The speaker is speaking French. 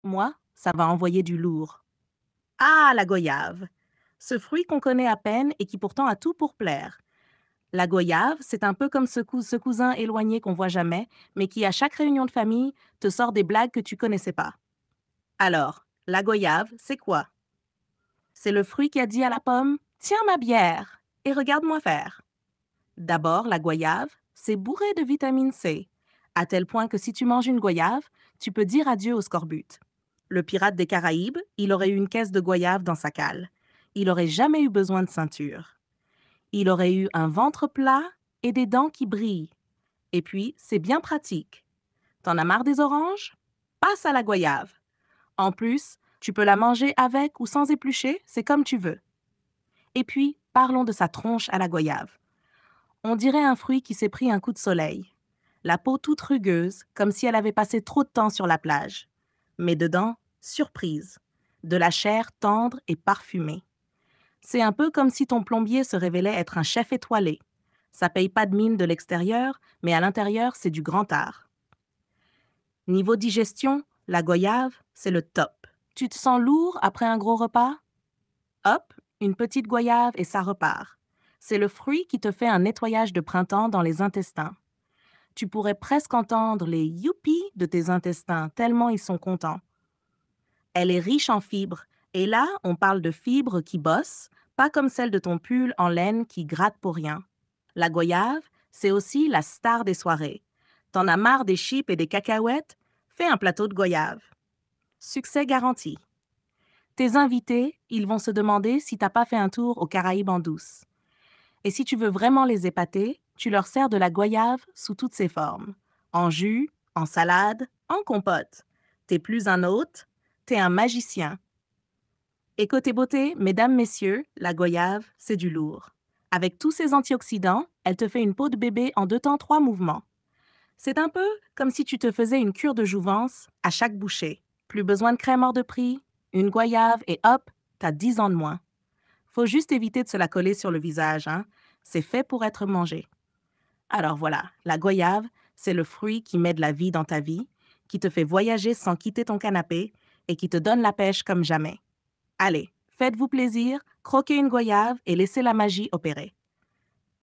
Moi, ça va envoyer du lourd. Ah, la goyave. Ce fruit qu'on connaît à peine et qui pourtant a tout pour plaire. La goyave, c'est un peu comme ce cousin éloigné qu'on voit jamais, mais qui, à chaque réunion de famille, te sort des blagues que tu connaissais pas. Alors, la goyave, c'est quoi? C'est le fruit qui a dit à la pomme: Tiens ma bière et regarde-moi faire. D'abord, la goyave, c'est bourré de vitamine C, à tel point que si tu manges une goyave, tu peux dire adieu au scorbut. Le pirate des Caraïbes, il aurait eu une caisse de goyave dans sa cale. Il aurait jamais eu besoin de ceinture. Il aurait eu un ventre plat et des dents qui brillent. Et puis, c'est bien pratique. T'en as marre des oranges? Passe à la goyave. En plus, tu peux la manger avec ou sans éplucher, c'est comme tu veux. Et puis, parlons de sa tronche à la goyave. On dirait un fruit qui s'est pris un coup de soleil. La peau toute rugueuse, comme si elle avait passé trop de temps sur la plage. Mais dedans, surprise. De la chair tendre et parfumée. C'est un peu comme si ton plombier se révélait être un chef étoilé. Ça paye pas de mine de l'extérieur, mais à l'intérieur, c'est du grand art. Niveau digestion, la goyave, c'est le top. Tu te sens lourd après un gros repas? Hop, une petite goyave et ça repart. C'est le fruit qui te fait un nettoyage de printemps dans les intestins. Tu pourrais presque entendre les youpies de tes intestins tellement ils sont contents. Elle est riche en fibres, et là, on parle de fibres qui bossent, pas comme celle de ton pull en laine qui gratte pour rien. La goyave, c'est aussi la star des soirées. T'en as marre des chips et des cacahuètes? Fais un plateau de goyave. Succès garanti. Tes invités, ils vont se demander si t'as pas fait un tour aux Caraïbes en douce. Et si tu veux vraiment les épater, tu leur sers de la goyave sous toutes ses formes. En jus, en salade, en compote. T'es plus un hôte, t'es un magicien. Et côté beauté, mesdames, messieurs, la goyave, c'est du lourd. Avec tous ses antioxydants, elle te fait une peau de bébé en 2 temps 3 mouvements. C'est un peu comme si tu te faisais une cure de jouvence à chaque bouchée. Plus besoin de crème hors de prix, une goyave et hop, t'as 10 ans de moins. Faut juste éviter de se la coller sur le visage, hein. C'est fait pour être mangé. Alors voilà, la goyave, c'est le fruit qui met de la vie dans ta vie, qui te fait voyager sans quitter ton canapé et qui te donne la pêche comme jamais. Allez, faites-vous plaisir, croquez une goyave et laissez la magie opérer.